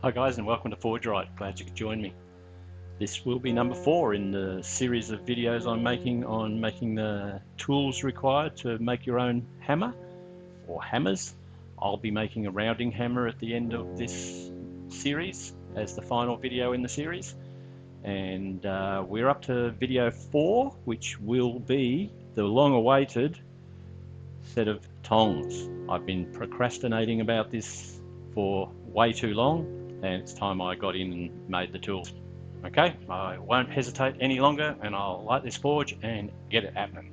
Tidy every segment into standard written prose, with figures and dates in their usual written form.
Hi guys, and welcome to Forge Wright. Glad you could join me. This will be number 4 in the series of videos I'm making on making the tools required to make your own hammer or hammers. I'll be making a rounding hammer at the end of this series as the final video in the series, and we're up to video 4, which will be the long-awaited set of tongs. I've been procrastinating about this for way too long, and it's time I got in and made the tools. Okay, I won't hesitate any longer, and I'll light this forge and get it happening.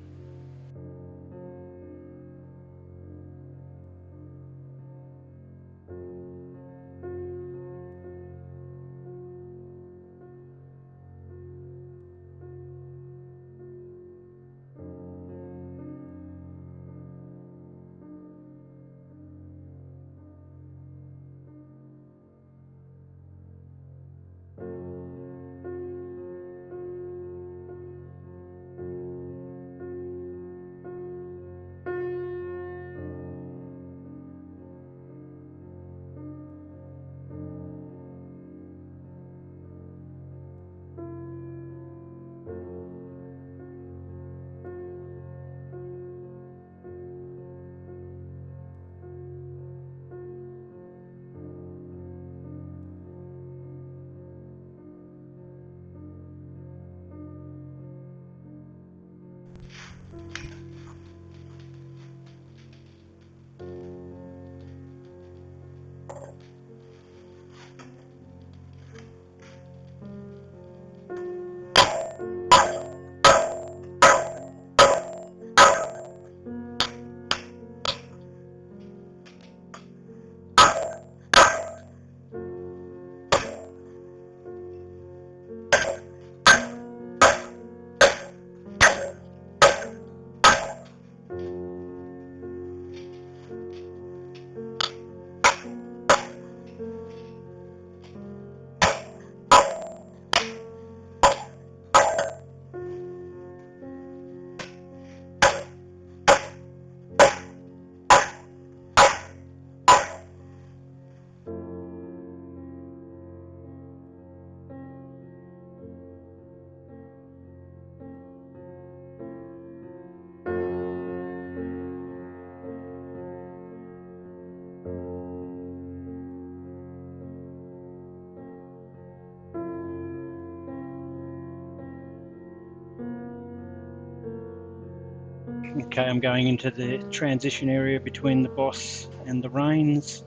Okay, I'm going into the transition area between the boss and the reins.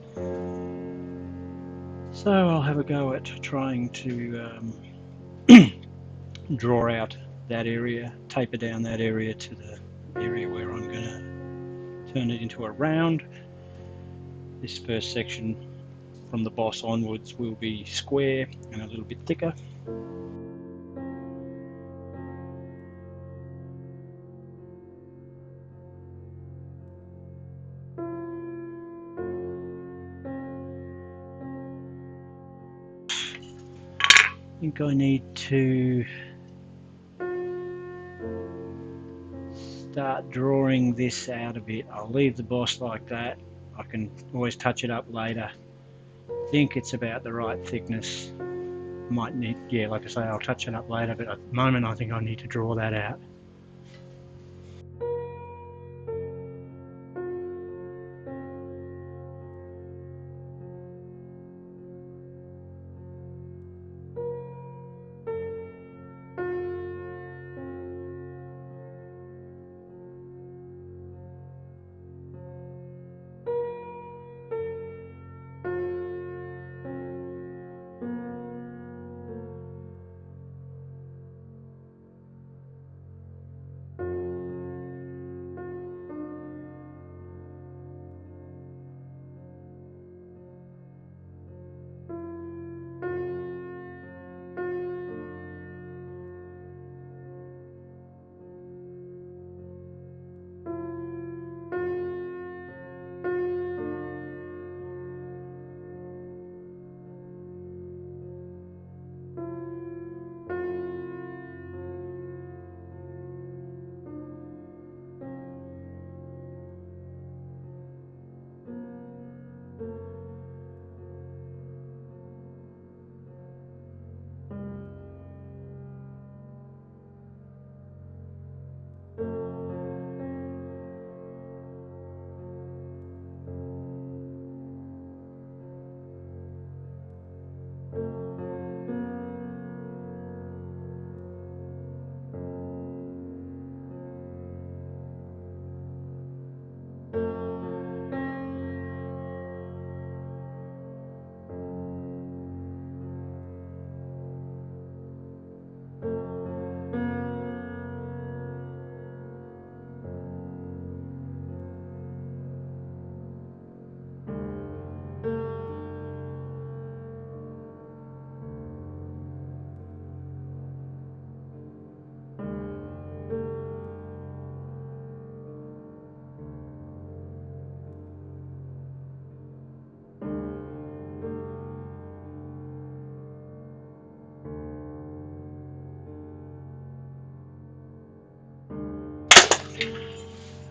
So I'll have a go at trying to draw out that area, taper down that area to the area where I'm going to turn it into a round. This first section from the boss onwards will be square and a little bit thicker. I think I need to start drawing this out a bit. I'll leave the boss like that. I can always touch it up later. I think it's about the right thickness. Might need, yeah, like I say, I'll touch it up later, but at the moment I think I need to draw that out.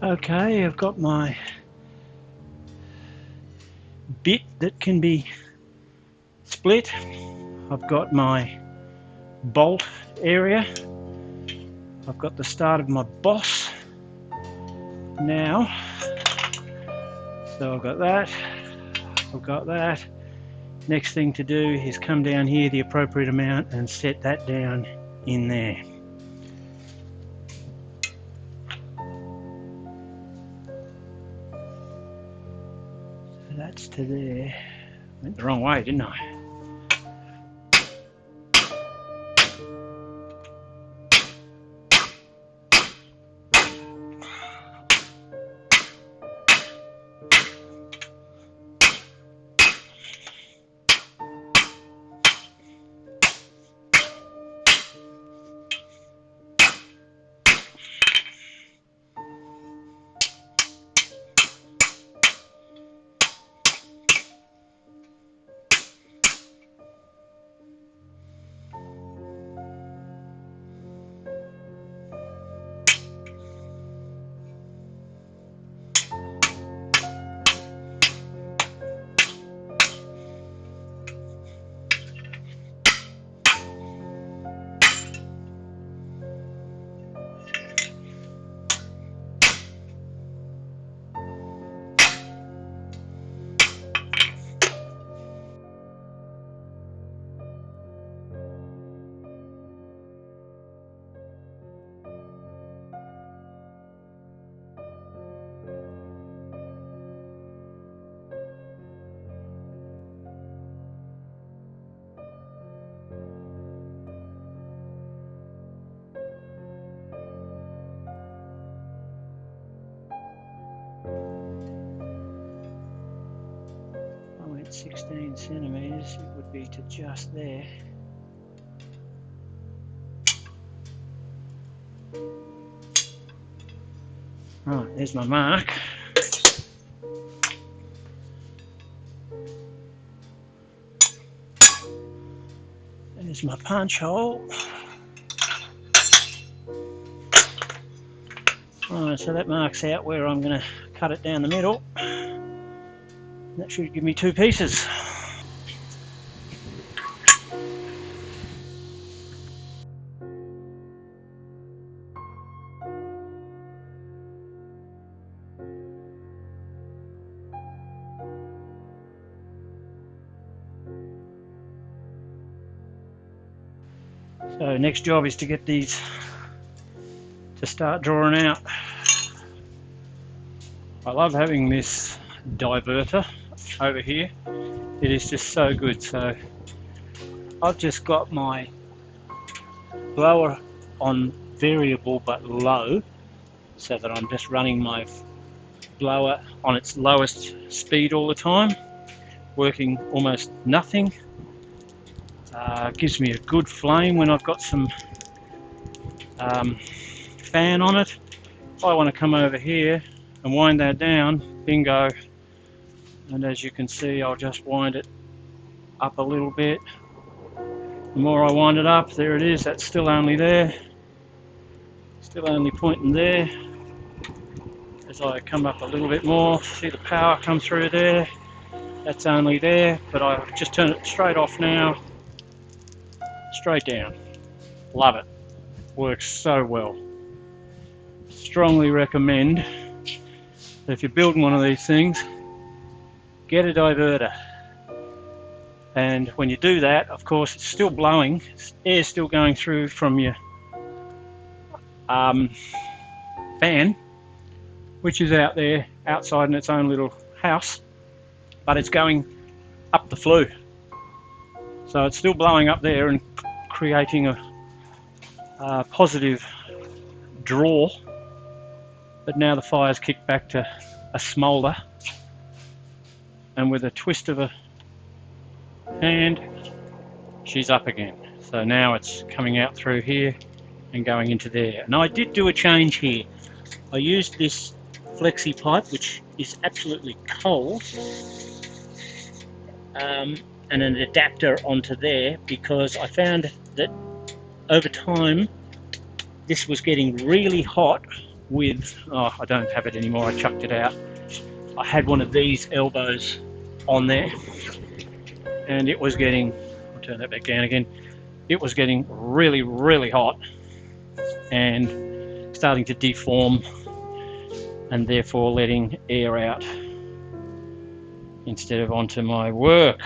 Okay, I've got my bit that can be split. I've got my bolt area. I've got the start of my boss now. So I've got that. I've got that. Next thing to do is come down here the appropriate amount and set that down in there. So that's to there. Went the wrong way, didn't I? I went 16 centimeters, it would be to just there. Right, there's my mark. There's my punch hole. Right, so that marks out where I'm going to cut it down the middle. That should give me two pieces. So next job is to get these to start drawing out. I love having this diverter over here. It is just so good. So I've just got my blower on variable but low, so that I'm just running my blower on its lowest speed all the time, working almost nothing. Gives me a good flame when I've got some fan on it. If I want to come over here and wind that down, bingo, and as you can see, I'll just wind it up a little bit. The more I wind it up, there it is, that's still only there, still only pointing there. As I come up a little bit more, see the power come through there, that's only there, but I just turn it straight off now, straight down. Love it, works so well. Strongly recommend that if you're building one of these things, get a diverter. And when you do that, of course, it's still blowing, air's still going through from your fan, which is out there outside in its own little house, but it's going up the flue. So it's still blowing up there and creating a positive draw, but now the fire's kicked back to a smoulder, and with a twist of a hand, she's up again. So now it's coming out through here and going into there. And I did do a change here. I used this flexi pipe, which is absolutely cold, and an adapter onto there, because I found that over time this was getting really hot with, oh, I don't have it anymore, I chucked it out. I had one of these elbows on there, and it was getting, I'll turn that back down again, it was getting really, really hot and starting to deform, and therefore letting air out instead of onto my work.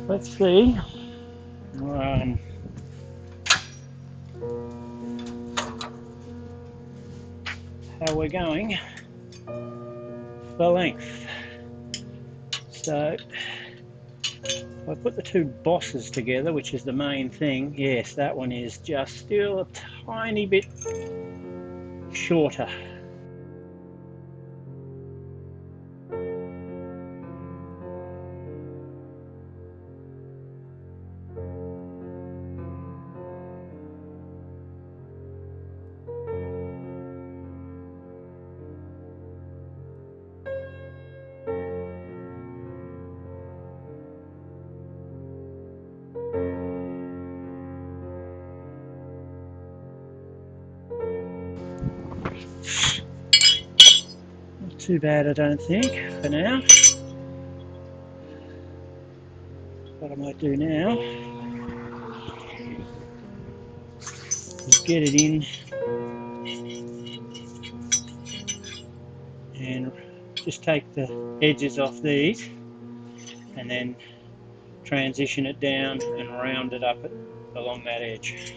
Let's see how we're going for length. So if I put the two bosses together, which is the main thing, yes, that one is just still a tiny bit shorter. Not too bad, I don't think, for now. What I might do now is get it in and just take the edges off these and then transition it down and round it up along that edge.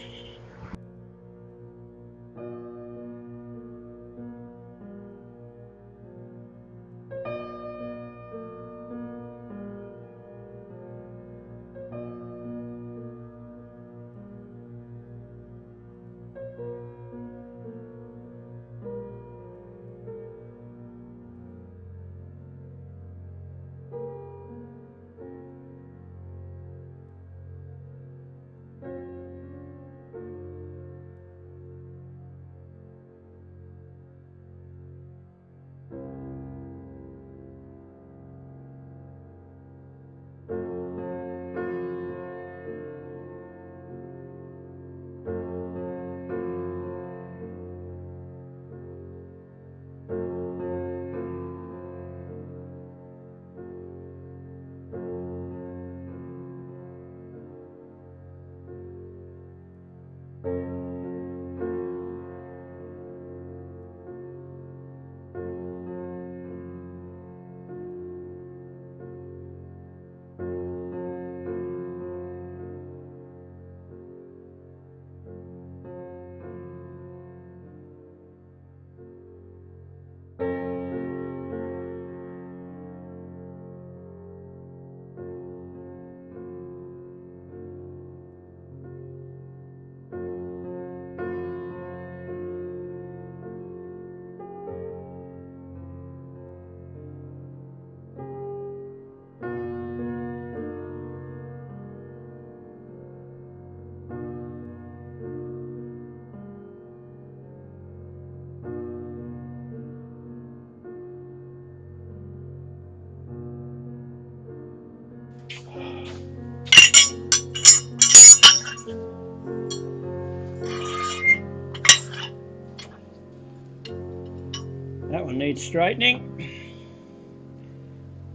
one needs straightening,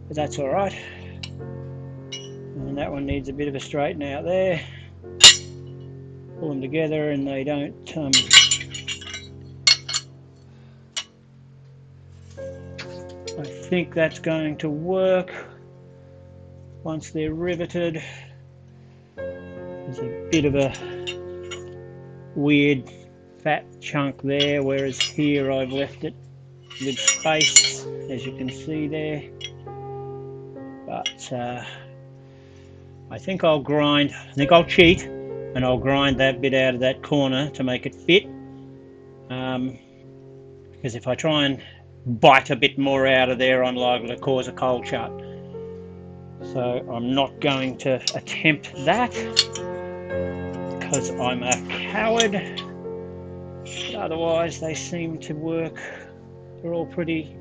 but that's all right. And that one needs a bit of a straighten out there. Pull them together and they don't I think that's going to work once they're riveted. There's a bit of a weird fat chunk there, whereas here I've left it with space, as you can see there. But I think I'll cheat and I'll grind that bit out of that corner to make it fit. Because if I try and bite a bit more out of there, I'm liable to cause a cold shut. So I'm not going to attempt that because I'm a coward. But otherwise they seem to work. They're all pretty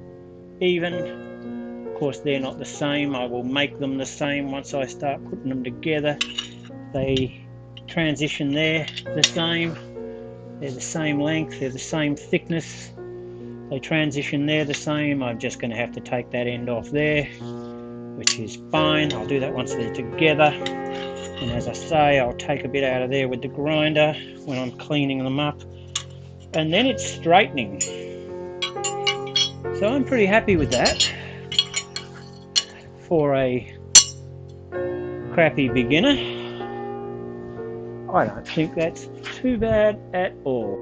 even. Of course they're not the same. I will make them the same once I start putting them together. They transition there the same. They're the same length, they're the same thickness. They transition there the same. I'm just going to have to take that end off there, which is fine. I'll do that once they're together. And as I say, I'll take a bit out of there with the grinder when I'm cleaning them up. And then it's straightening. So I'm pretty happy with that for a crappy beginner. I don't think that's too bad at all.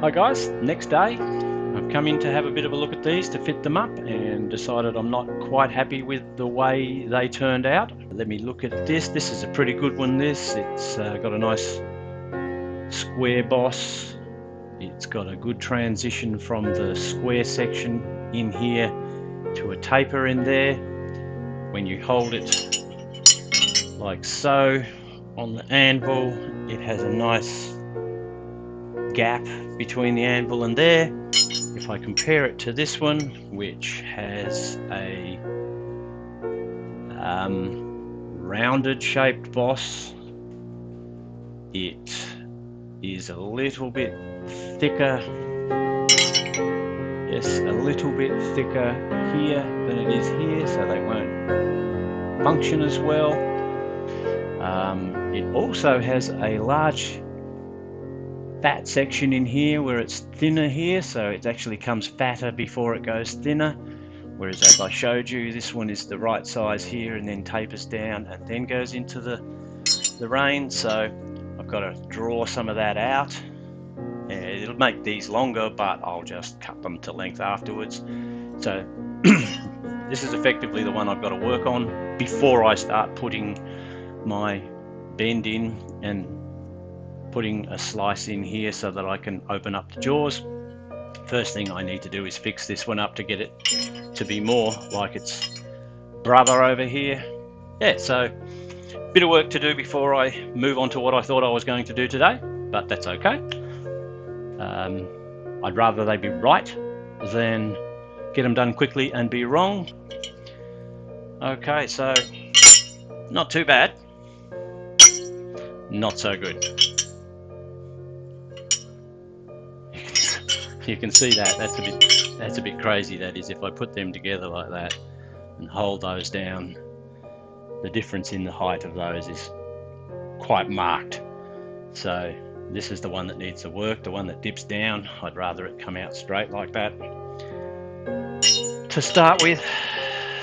Hi guys, next day I've come in to have a bit of a look at these to fit them up and decided I'm not quite happy with the way they turned out. Let me look at this. This is a pretty good one. It's got a nice square boss. It's got a good transition from the square section in here to a taper in there. When you hold it like so on the anvil, it has a nice gap between the anvil and there. If I compare it to this one, which has a rounded shaped boss, it is a little bit thicker. Yes, a little bit thicker here than it is here, so they won't function as well. It also has a large fat section in here where it's thinner here, so it actually comes fatter before it goes thinner, whereas as I showed you, this one is the right size here and then tapers down and then goes into the rein. So I've got to draw some of that out. It'll make these longer, but I'll just cut them to length afterwards. So this is effectively the one I've got to work on before I start putting my bend in and putting a slice in here so that I can open up the jaws. First thing I need to do is fix this one up to get it to be more like its brother over here. Yeah, so bit of work to do before I move on to what I thought I was going to do today, but that's okay. I'd rather they be right than get them done quickly and be wrong. Okay, so not too bad, not so good. You can see that that's a bit crazy. That is, if I put them together like that and hold those down, the difference in the height of those is quite marked. So this is the one that needs the work, the one that dips down. I'd rather it come out straight like that to start with.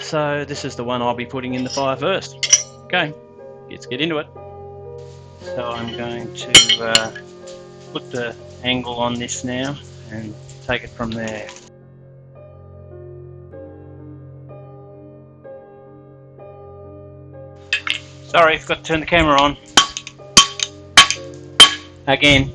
So this is the one I'll be putting in the fire first. Okay, let's get into it. So I'm going to put the angle on this now and take it from there. Sorry, forgot to turn the camera on. Again.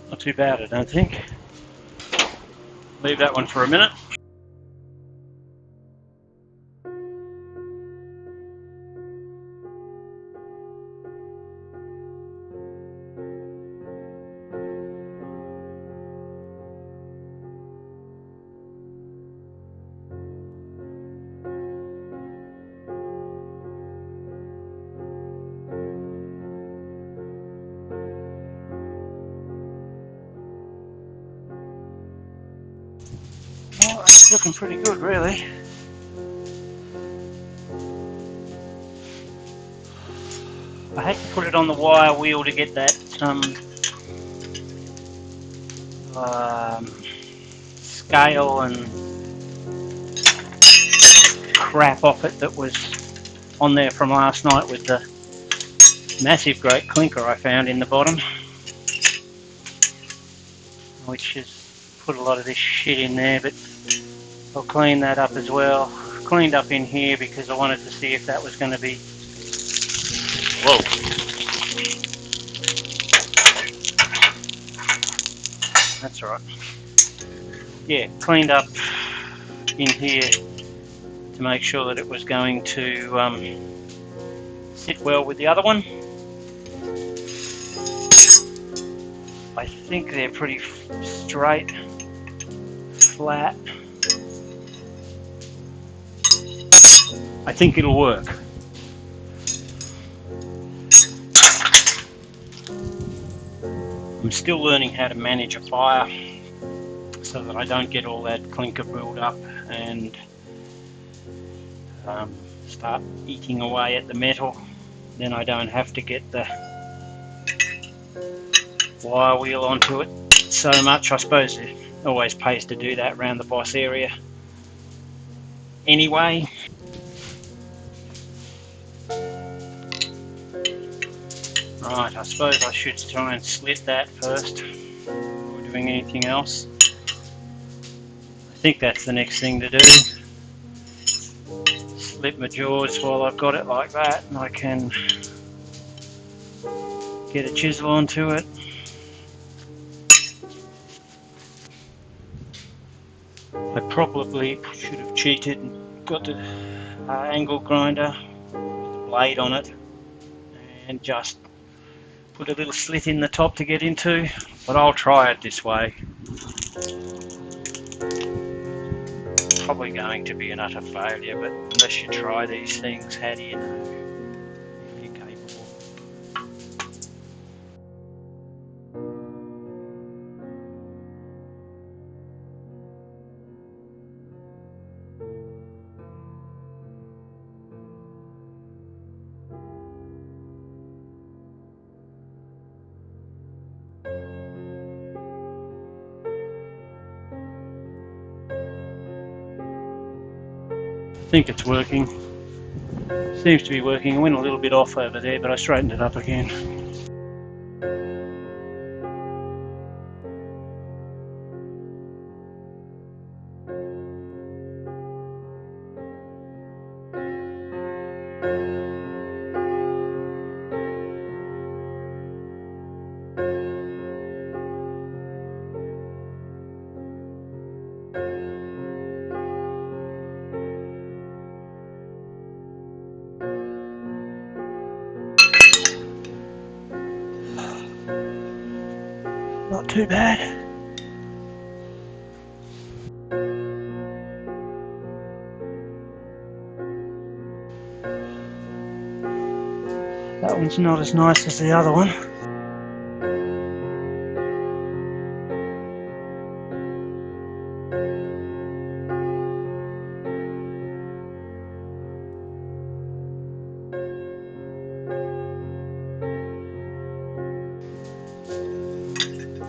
Not too bad, I don't think. Leave that one for a minute. looking pretty good, really. I had to put it on the wire wheel to get that scale and crap off it that was on there from last night with the massive great clinker I found in the bottom, which has put a lot of this shit in there, but I'll clean that up as well. Cleaned up in here because I wanted to see if that was going to be... Whoa! That's alright. Yeah, cleaned up in here to make sure that it was going to sit well with the other one. I think they're pretty straight, flat. I think it'll work. I'm still learning how to manage a fire so that I don't get all that clinker build up and start eating away at the metal. Then I don't have to get the wire wheel onto it so much. I suppose it always pays to do that around the boss area anyway. Right, I suppose I should try and slit that first before doing anything else. I think that's the next thing to do. Slit my jaws while I've got it like that, and I can get a chisel onto it. I probably should have cheated and got the angle grinder with a blade on it and just put a little slit in the top to get into, but I'll try it this way. Probably going to be an utter failure, but unless you try these things, how do you know if you're capable? I think it's working. Seems to be working. I went a little bit off over there, but I straightened it up again. Not too bad. That one's not as nice as the other one.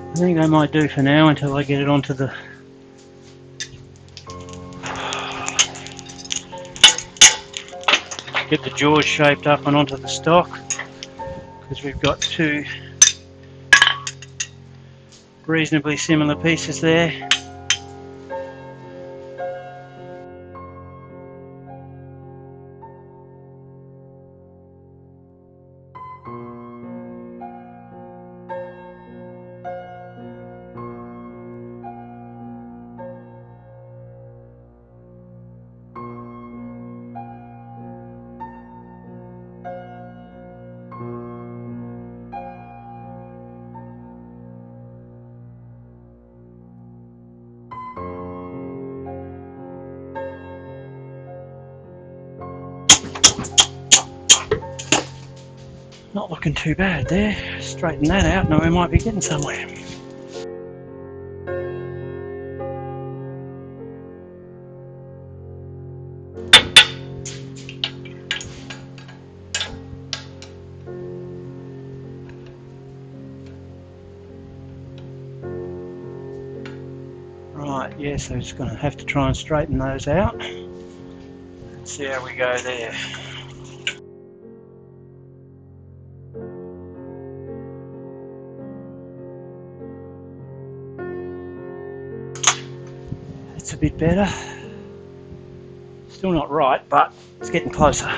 I think that might do for now until I get it onto the get the jaws shaped up and onto the stock, because we've got two reasonably similar pieces there. Not looking too bad there. Straighten that out, now we might be getting somewhere. Right, yeah, so just going to have to try and straighten those out. Let's see how we go there. It's a bit better. Still not right, but it's getting closer.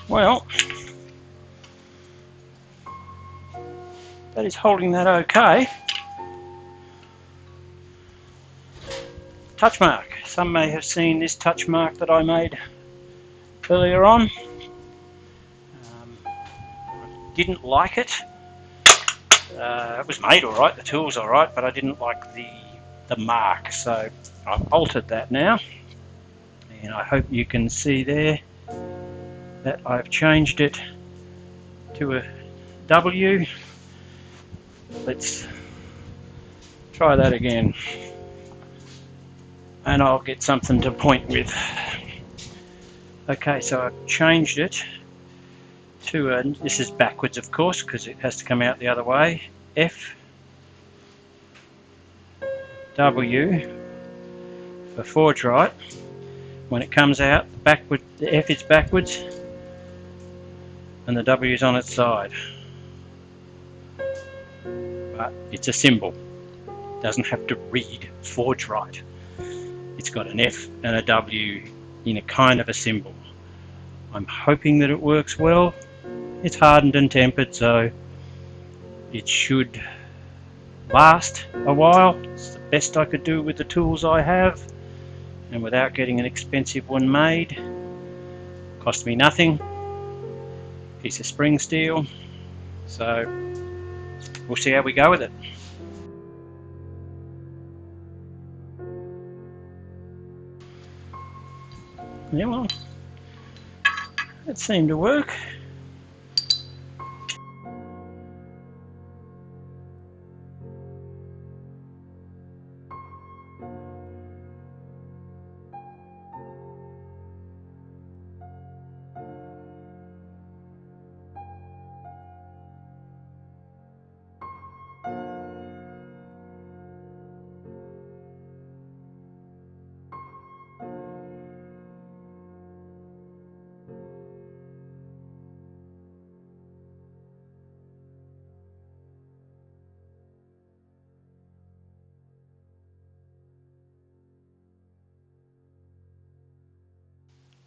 Well, that is holding that okay. Touch mark. Some may have seen this touch mark that I made earlier on. Didn't like it. It was made alright, the tool's alright, but I didn't like the mark, so I've altered that now. And I hope you can see there that I've changed it to a W. Let's try that again. And I'll get something to point with. Okay, so I've changed it to this is backwards of course because it has to come out the other way. F W for Forge Wright. When it comes out, the F is backwards and the W is on its side. But it's a symbol. It doesn't have to read Forge Wright. It's got an F and a W in a kind of a symbol. I'm hoping that it works well. It's hardened and tempered, so it should last a while. It's the best I could do with the tools I have, and without getting an expensive one made. Cost me nothing. Piece of spring steel. So we'll see how we go with it. Yeah, well, it seemed to work.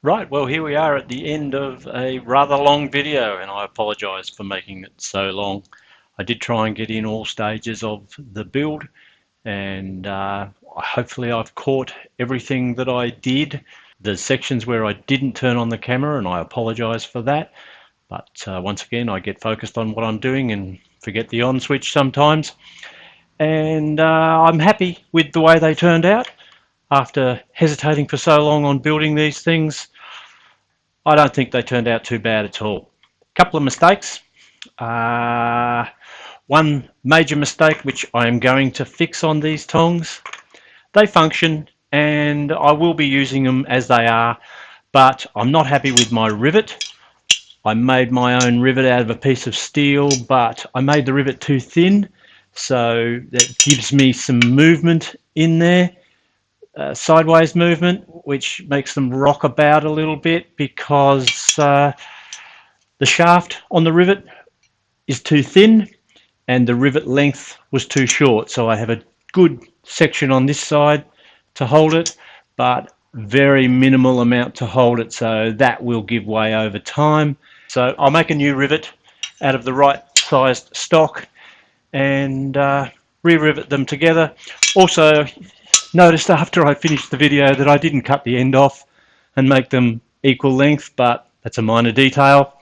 Right, well here we are at the end of a rather long video, and I apologise for making it so long. I did try and get in all stages of the build, and hopefully I've caught everything that I did. There's sections where I didn't turn on the camera, and I apologise for that, but once again I get focused on what I'm doing and forget the on switch sometimes. And I'm happy with the way they turned out. After hesitating for so long on building these things, I don't think they turned out too bad at all. A couple of mistakes. One major mistake which I am going to fix on these tongs. They function and I will be using them as they are, but I'm not happy with my rivet. I made my own rivet out of a piece of steel, but I made the rivet too thin, so that gives me some movement in there. Sideways movement, which makes them rock about a little bit because the shaft on the rivet is too thin and the rivet length was too short. So I have a good section on this side to hold it, but very minimal amount to hold it, so that will give way over time. So I'll make a new rivet out of the right sized stock and re-rivet them together. Also, noticed after I finished the video that I didn't cut the end off and make them equal length, but that's a minor detail.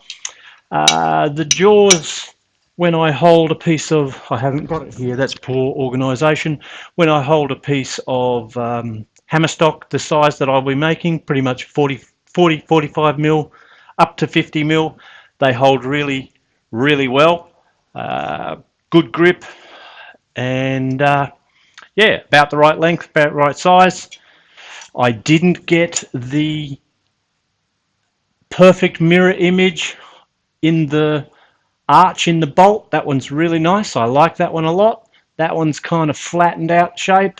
The jaws, when I hold a piece of, I haven't got it here, that's poor organisation. When I hold a piece of hammer stock the size that I'll be making, pretty much 45 mil up to 50 mil, they hold really, really well. Good grip, and yeah, about the right length, about the right size. I didn't get the perfect mirror image in the arch in the bolt. That one's really nice. I like that one a lot. That one's kind of flattened out shape,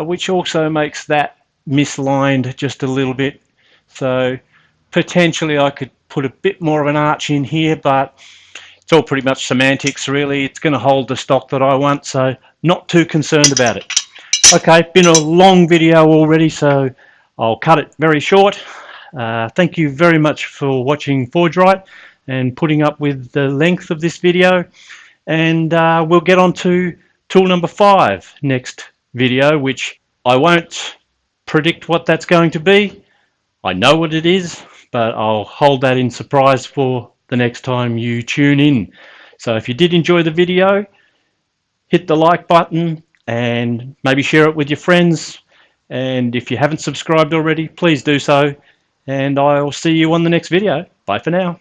which also makes that mislined just a little bit. So potentially I could put a bit more of an arch in here, but it's all pretty much semantics really. It's going to hold the stock that I want, so not too concerned about it. Okay, been a long video already, so I'll cut it very short. Thank you very much for watching FORGE WRIGHT and putting up with the length of this video, and we'll get on to tool number 5 next video, which I won't predict what that's going to be. I know what it is, but I'll hold that in surprise for the next time you tune in. So if you did enjoy the video, hit the like button and maybe share it with your friends. And if you haven't subscribed already, please do so. And I'll see you on the next video. Bye for now.